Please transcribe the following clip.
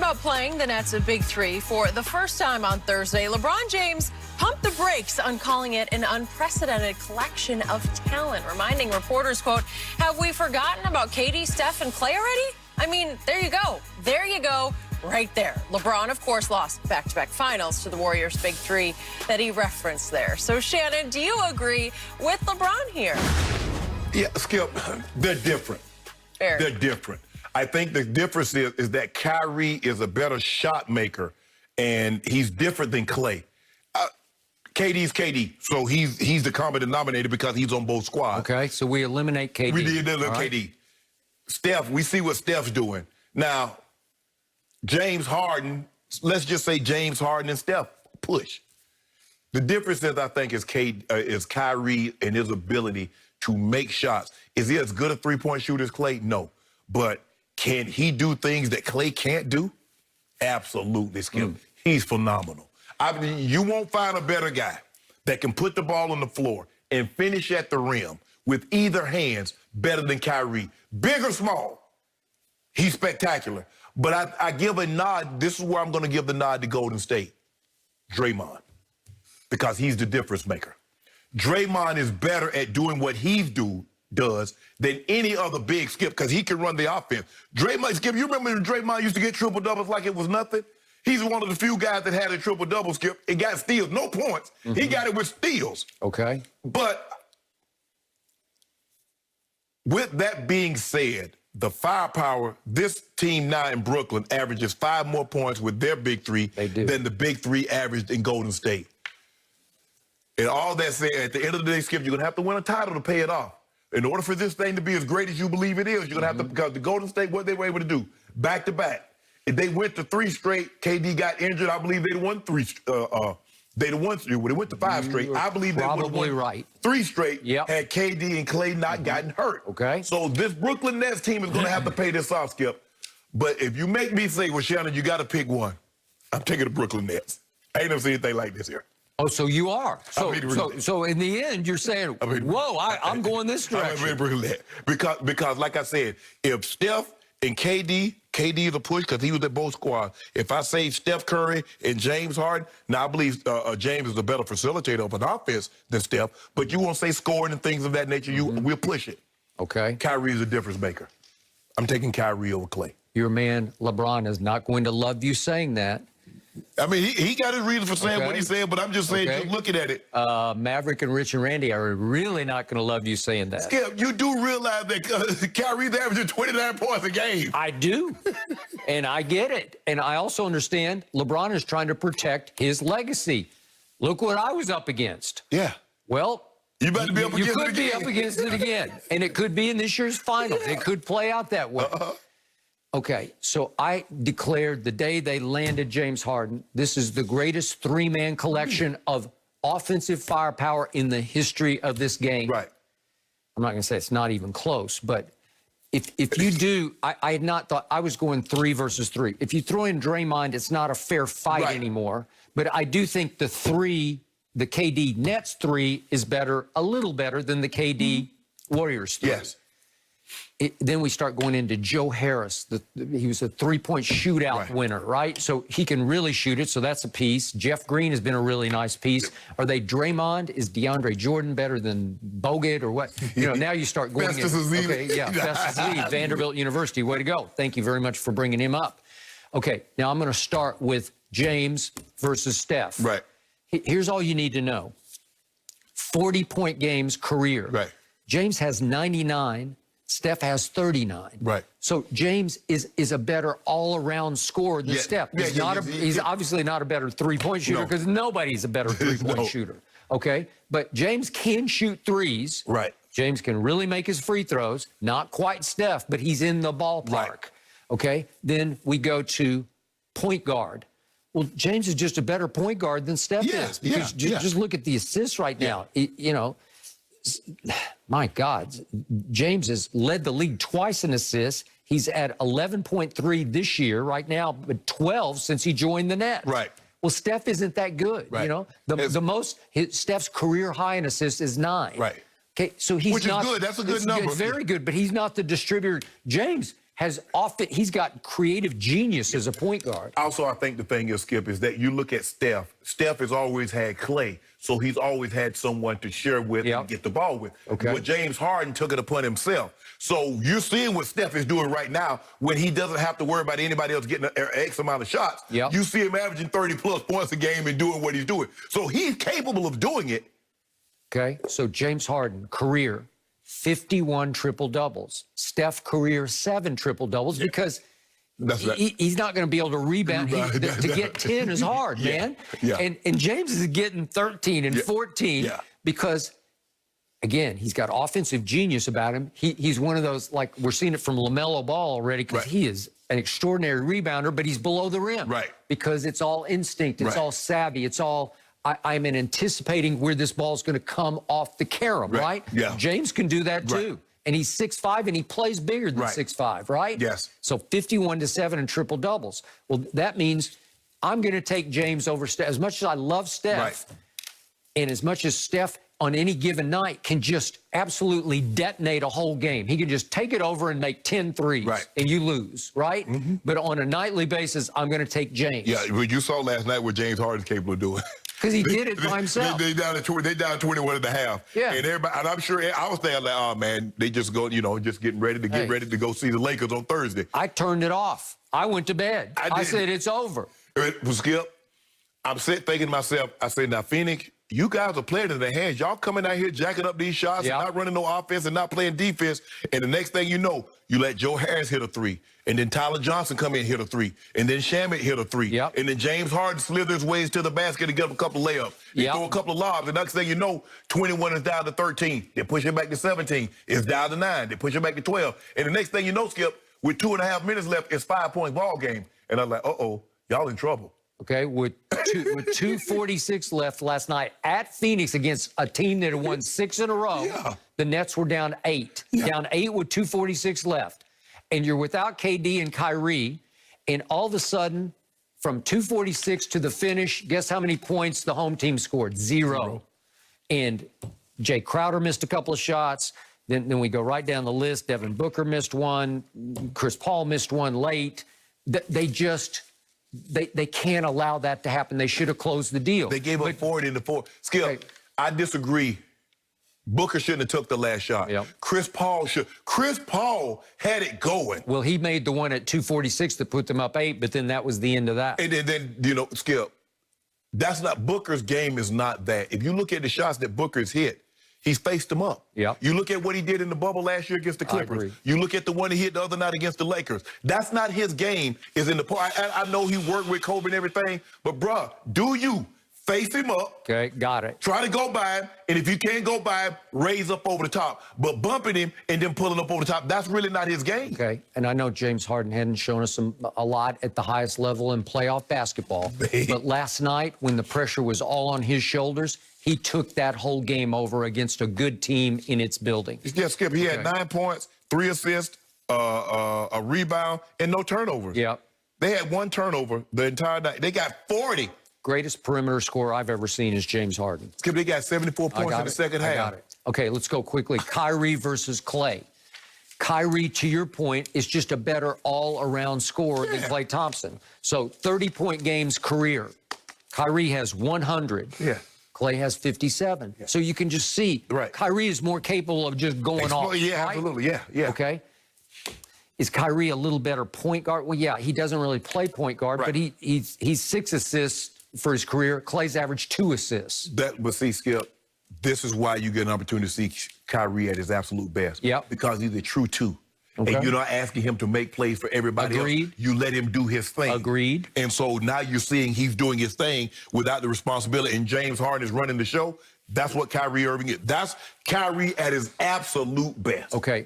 about playing the Nets a Big-3 for the first time on Thursday. LeBron James pumped the brakes on calling it an unprecedented collection of talent, reminding reporters, quote, "Have we forgotten about KD, Steph, and Klay already?" I mean, there you go. There you go. Right there. LeBron, of course, lost back-to-back finals to the Warriors' Big-3 that he referenced there. So, Shannon, do you agree with LeBron here? Yeah, Skip, they're different. Fair. They're different. I think the difference is that Kyrie is a better shot maker, and he's different than Klay. KD's KD, so he's the common denominator because he's on both squads. Okay, so we eliminate KD. We did eliminate KD. Steph, we see what Steph's doing. Now, James Harden, let's just say James Harden and Steph push. The difference is, I think, is Kyrie and his ability to make shots. Is he as good a three-point shooter as Klay? No. But can he do things that Klay can't do? Absolutely, Skip. He's phenomenal. I mean, you won't find a better guy that can put the ball on the floor and finish at the rim with either hands better than Kyrie. Big or small, he's spectacular. But I give a nod. This is where I'm going to give the nod to Golden State. Draymond. Because he's the difference maker. Draymond is better at doing what he does than any other big, Skip, because he can run the offense. Draymond, Skip, you remember when Draymond used to get triple-doubles like it was nothing? He's one of the few guys that had a triple-double, Skip. It got steals, no points. He got it with steals. Okay. But with that being said, the firepower, this team now in Brooklyn averages 5 more points with their Big-3 than the Big-3 averaged in Golden State. And all that said, at the end of the day, Skip, you're going to have to win a title to pay it off. In order for this thing to be as great as you believe it is, you're going to have to, because the Golden State, what they were able to do, back-to-back. If they went to 3 straight, KD got injured, I believe they'd won 3 they'd have won 3. When they went to 5 straight, I believe they would have won 3 straight had KD and Klay not gotten hurt. Okay. So this Brooklyn Nets team is going to have to pay this off, Skip. But if you make me say, well, Shannon, you got to pick one, I'm taking the Brooklyn Nets. I ain't never seen anything like this here. Oh, so you are. So in the end, you're saying, whoa, I'm going this direction. Because, like I said, if Steph and KD is a push because he was at both squads. If I say Steph Curry and James Harden, now I believe James is a better facilitator of an offense than Steph, but you won't say scoring and things of that nature, we'll push it. Okay. Kyrie is a difference maker. I'm taking Kyrie over Klay. Your man, LeBron, is not going to love you saying that. I mean, he got his reason for saying what he said, but I'm just saying, just looking at it. Maverick and Rich and Randy are really not going to love you saying that. Skip, you do realize that Kyrie's averaging 29 points a game. I do, and I get it. And I also understand LeBron is trying to protect his legacy. Look what I was up against. Yeah. Well, you better be up against it again. You could be up against it again, and it could be in this year's finals. It could play out that way. Okay, so I declared the day they landed James Harden, this is the greatest 3-man collection of offensive firepower in the history of this game. Right. I'm not going to say it's not even close, but if you do, I had not thought I was going 3 versus 3. If you throw in Draymond, it's not a fair fight anymore. But I do think the KD Nets 3 is better, a little better than the KD Warriors 3. Yes. Then we start going into Joe Harris. He was a 3-point shootout winner, right? So he can really shoot it, so that's a piece. Jeff Green has been a really nice piece. Are they Draymond? Is DeAndre Jordan better than Bogut or what? You know, now you start going Festus Festus Vanderbilt University. Way to go. Thank you very much for bringing him up. Okay, now I'm going to start with James versus Steph. Right. Here's all you need to know. 40-point games career. Right. James has 99. Steph has 39. Right. So James is a better all-around scorer than Steph. He's obviously not a better three-point shooter because nobody's a better three-point shooter. Okay? But James can shoot threes. Right. James can really make his free throws. Not quite Steph, but he's in the ballpark. Right. Okay? Then we go to point guard. Well, James is just a better point guard than Steph is. Because just look at the assists right now. You know, my God, James has led the league twice in assists. He's at 11.3 this year right now, but 12 since he joined the Nets. Right. Well, Steph isn't that good. Right. You know, the most Steph's career high in assists is 9. Right. Okay, so he's Which is good. That's a good number. Very good, but he's not the distributor. James he's got creative genius as a point guard. Also, I think the thing is, Skip, is that you look at Steph. Steph has always had Klay, so he's always had someone to share with and get the ball with. Okay. But James Harden took it upon himself. So you're seeing what Steph is doing right now when he doesn't have to worry about anybody else getting an X amount of shots. Yep. You see him averaging 30-plus points a game and doing what he's doing. So he's capable of doing it. Okay, so James Harden, career 51 triple-doubles. Steph, career 7 triple-doubles because he's not going to be able to rebound. To get 10 is hard, man. Yeah. And James is getting 13 and 14 because, again, he's got offensive genius about him. He's one of those, like we're seeing it from LaMelo Ball already because he is an extraordinary rebounder, but he's below the rim. Right. Because it's all instinct. It's all savvy. It's all... I'm anticipating where this ball's going to come off the carom, right? Yeah. James can do that too. Right. And he's 6'5", and he plays bigger than 6'5", right? Yes. So 51-7 in triple doubles. Well, that means I'm going to take James over Steph. As much as I love Steph, and as much as Steph on any given night can just absolutely detonate a whole game. He can just take it over and make 10 threes, and you lose, right? But on a nightly basis, I'm going to take James. Yeah, but you saw last night what James Harden's capable of doing. Because he did it by himself. They down 21 and a half. Yeah. And everybody, and I'm sure I was thinking like, oh man, they just go, just getting ready to go see the Lakers on Thursday. I turned it off. I went to bed. I said it's over. Skip, I'm thinking to myself, I said, now Phoenix, you guys are playing in their hands. Y'all coming out here jacking up these shots and not running no offense and not playing defense. And the next thing you know, you let Joe Harris hit a 3. And then Tyler Johnson come in and hit a 3. And then Shannon hit a 3. And then James Harden slithers ways to the basket to get up a couple of layups. They throw a couple of lobs. And next thing you know, 21 is down to 13. They push it back to 17. It's down to 9. They push it back to 12. And the next thing you know, Skip, with 2.5 minutes left, it's 5-point ball game. And I'm like, uh-oh, y'all in trouble. Okay, with 2:46 left last night at Phoenix against a team that had won 6 in a row, the Nets were down 8. Down 8 with 2:46 left. And you're without KD and Kyrie, and all of a sudden, from 2:46 to the finish, guess how many points the home team scored? 0. And Jay Crowder missed a couple of shots. Then we go right down the list. Devin Booker missed one. Chris Paul missed one late. They can't allow that to happen. They should have closed the deal. They gave up 40 in the fourth. Skip, I disagree. Booker shouldn't have took the last shot. Chris Paul should. Chris Paul had it going. Well, he made the one at 2:46 that put them up 8, but then that was the end of that. And then Skip, that's not Booker's game is not that. If you look at the shots that Booker's hit, he's faced them up. You look at what he did in the bubble last year against the Clippers. You look at the one he hit the other night against the Lakers. That's not his game. Is in the part. I know he worked with Kobe and everything, but bruh, do you face him up? Okay, got it. Try to go by him, and if you can't go by him, raise up over the top. But bumping him and then pulling up over the top, that's really not his game. Okay, and I know James Harden hadn't shown us a lot at the highest level in playoff basketball. But last night, when the pressure was all on his shoulders, he took that whole game over against a good team in its building. Yeah, Skip, he had 9 points, 3 assists, a rebound, and no turnovers. They had 1 turnover the entire night. They got 40. Greatest perimeter scorer I've ever seen is James Harden. Skip, they got 74 points in the second half. I got it. Okay, let's go quickly. Kyrie versus Klay. Kyrie, to your point, is just a better all-around scorer than Klay Thompson. So 30-point games career. Kyrie has 100. Klay has 57. So you can just see Kyrie is more capable of just going off. Absolutely. Okay. Is Kyrie a little better point guard? Well, yeah, he doesn't really play point guard, but he's 6 assists for his career. Clay's averaged 2 assists. But see, Skip, this is why you get an opportunity to see Kyrie at his absolute best. Because he's a true 2. And you're not asking him to make plays for everybody else. You let him do his thing. And so now you're seeing he's doing his thing without the responsibility, and James Harden is running the show. That's what Kyrie Irving is. That's Kyrie at his absolute best. Okay.